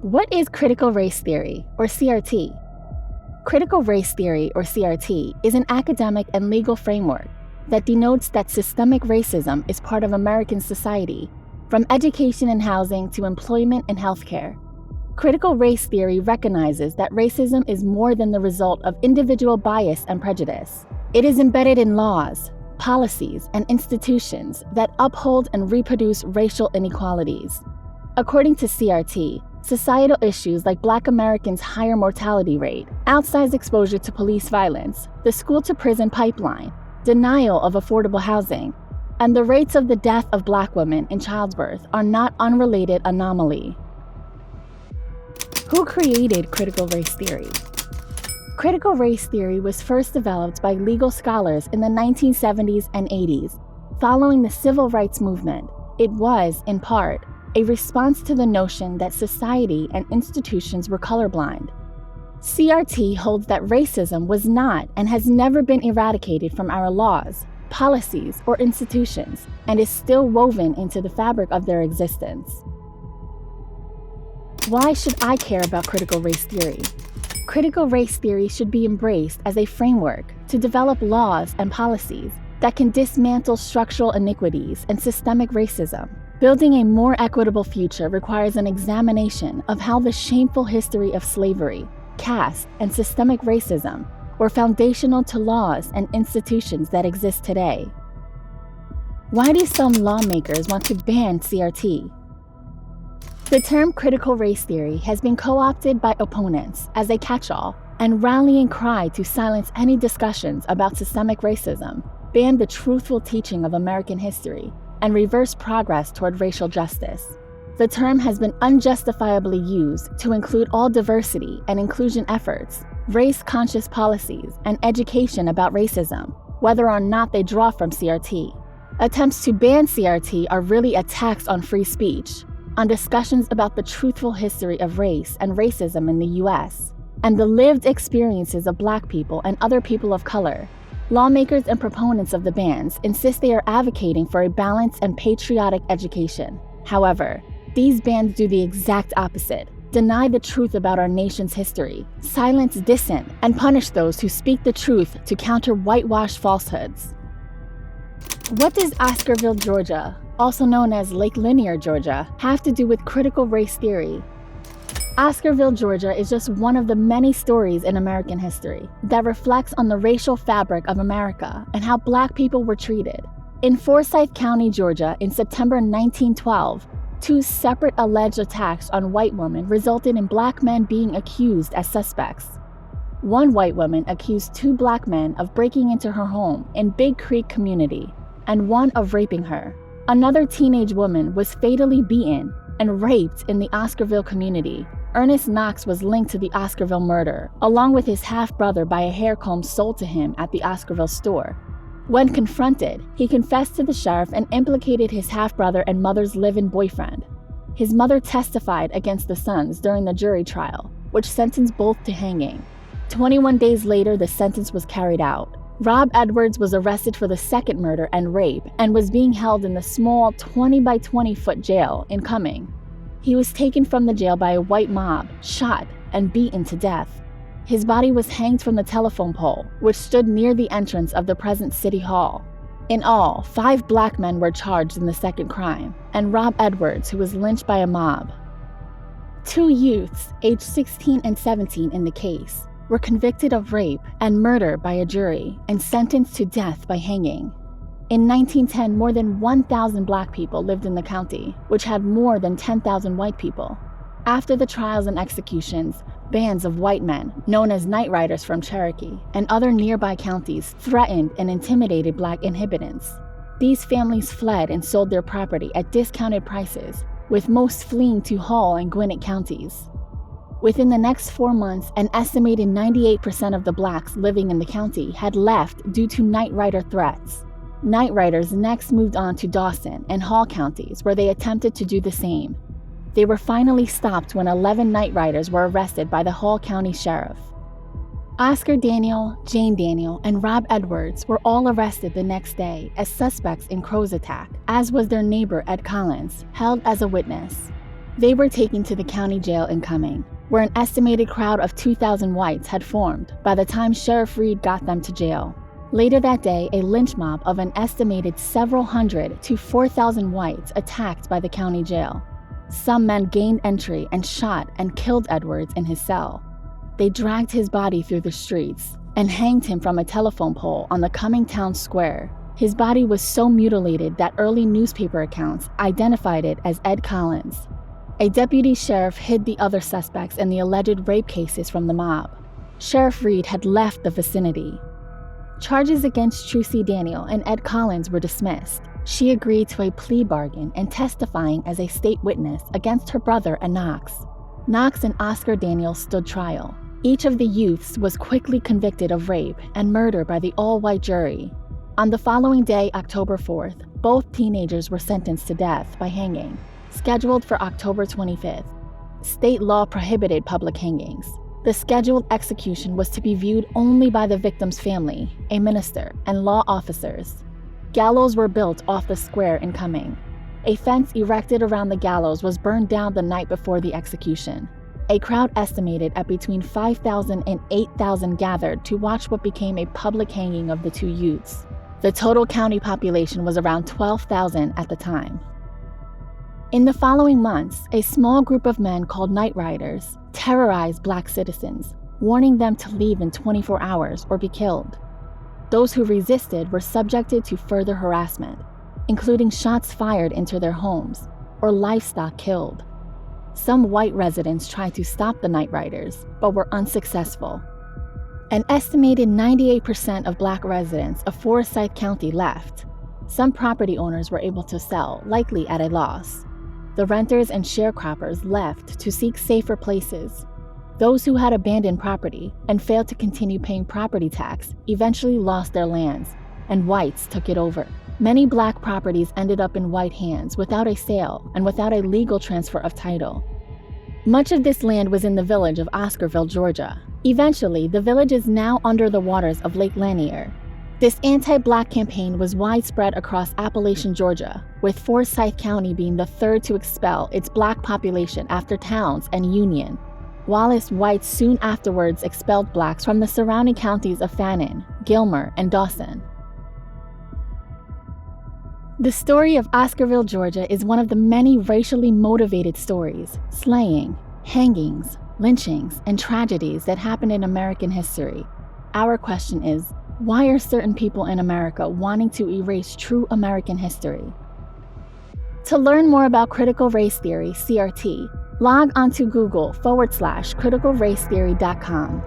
What is critical race theory, or CRT? Critical race theory, or CRT, is an academic and legal framework that denotes that systemic racism is part of American society, from education and housing to employment and healthcare. Critical race theory recognizes that racism is more than the result of individual bias and prejudice. It is embedded in laws, policies, and institutions that uphold and reproduce racial inequalities. According to CRT, societal issues like Black Americans' higher mortality rate, outsized exposure to police violence, the school-to-prison pipeline, denial of affordable housing, and the rates of the death of Black women in childbirth are not unrelated anomalie. Who created critical race theory? Critical race theory was first developed by legal scholars in the 1970s and 80s. Following the civil rights movement, it was, in part, a response to the notion that society and institutions were colorblind. CRT holds that racism was not and has never been eradicated from our laws, policies, or institutions, and is still woven into the fabric of their existence. Why should I care about critical race theory? Critical race theory should be embraced as a framework to develop laws and policies that can dismantle structural inequities and systemic racism. Building a more equitable future requires an examination of how the shameful history of slavery, caste, and systemic racism were foundational to laws and institutions that exist today. Why do some lawmakers want to ban CRT? The term critical race theory has been co-opted by opponents as a catch-all and rallying cry to silence any discussions about systemic racism, ban the truthful teaching of American history, and reverse progress toward racial justice. The term has been unjustifiably used to include all diversity and inclusion efforts, race-conscious policies, and education about racism, whether or not they draw from CRT. Attempts to ban CRT are really attacks on free speech, on discussions about the truthful history of race and racism in the US, and the lived experiences of Black people and other people of color. Lawmakers and proponents of the bans insist they are advocating for a balanced and patriotic education. However, these bans do the exact opposite: deny the truth about our nation's history, silence dissent, and punish those who speak the truth to counter whitewashed falsehoods. What does OSCARVILLE, Georgia, also known as Lake Lanier, Georgia, have to do with critical race theory? OSCARVILLE, Georgia is just one of the many stories in American history that reflects on the racial fabric of America and how Black people were treated. In Forsyth County, Georgia, in September 1912, two separate alleged attacks on white women resulted in Black men being accused as suspects. One white woman accused two Black men of breaking into her home in Big Creek community, and one of raping her. Another teenage woman was fatally beaten and raped in the OSCARVILLE community. Ernest Knox was linked to the OSCARVILLE murder, along with his half-brother, by a hair comb sold to him at the OSCARVILLE store. When confronted, he confessed to the sheriff and implicated his half-brother and mother's live-in boyfriend. His mother testified against the sons during the jury trial, which sentenced both to hanging. 21 days later, the sentence was carried out. Rob Edwards was arrested for the second murder and rape and was being held in the small 20 by 20 foot jail in Cumming. He was taken from the jail by a white mob, shot, and beaten to death. His body was hanged from the telephone pole, which stood near the entrance of the present City Hall. In all, 5 Black men were charged in the second crime, and Rob Edwards, who was lynched by a mob. 2 youths, aged 16 and 17 in the case, were convicted of rape and murder by a jury and sentenced to death by hanging. In 1910, more than 1,000 Black people lived in the county, which had more than 10,000 white people. After the trials and executions, bands of white men, known as night riders from Cherokee, and other nearby counties threatened and intimidated Black inhabitants. These families fled and sold their property at discounted prices, with most fleeing to Hall and Gwinnett counties. Within the next 4 months, an estimated 98% of the Blacks living in the county had left due to night rider threats. Night riders next moved on to Dawson and Hall counties, where they attempted to do the same. They were finally stopped when 11 night riders were arrested by the Hall County Sheriff. Oscar Daniel, Jane Daniel, and Rob Edwards were all arrested the next day as suspects in Crow's attack, as was their neighbor Ed Collins, held as a witness. They were taken to the county jail in Cumming, where an estimated crowd of 2,000 whites had formed by the time Sheriff Reed got them to jail. Later that day, a lynch mob of an estimated several hundred to 4,000 whites attacked by the county jail. Some men gained entry and shot and killed Edwards in his cell. They dragged his body through the streets and hanged him from a telephone pole on the Cumming town square. His body was so mutilated that early newspaper accounts identified it as Ed Collins. A deputy sheriff hid the other suspects in the alleged rape cases from the mob. Sheriff Reed had left the vicinity. Charges against Trucy Daniel and Ed Collins were dismissed. She agreed to a plea bargain and testifying as a state witness against her brother and Knox. Knox and Oscar Daniel stood trial. Each of the youths was quickly convicted of rape and murder by the all-white jury. On the following day, October 4th, both teenagers were sentenced to death by hanging, scheduled for October 25th. State law prohibited public hangings. The scheduled execution was to be viewed only by the victim's family, a minister, and law officers. Gallows were built off the square in Cumming. A fence erected around the gallows was burned down the night before the execution. A crowd estimated at between 5,000 and 8,000 gathered to watch what became a public hanging of the two youths. The total county population was around 12,000 at the time. In the following months, a small group of men called Night Riders terrorized black citizens, warning them to leave in 24 hours or be killed. Those who resisted were subjected to further harassment, including shots fired into their homes or livestock killed. Some white residents tried to stop the Night Riders, but were unsuccessful. An estimated 98% of black residents of Forsyth County left. Some property owners were able to sell, likely at a loss. The renters and sharecroppers left to seek safer places. Those who had abandoned property and failed to continue paying property tax eventually lost their lands, and whites took it over. Many black properties ended up in white hands without a sale and without a legal transfer of title. Much of this land was in the village of Oscarville, Georgia. Eventually, the village is now under the waters of Lake Lanier. This anti-black campaign was widespread across Appalachian, Georgia, with Forsyth County being the third to expel its black population after Towns and Union. Wallace whites soon afterwards expelled blacks from the surrounding counties of Fannin, Gilmer, and Dawson. The story of Oscarville, Georgia is one of the many racially motivated stories, slaying, hangings, lynchings, and tragedies that happened in American history. Our question is, why are certain people in America wanting to erase true American history? To learn more about critical race theory, CRT, log onto Google /criticalracetheory.com.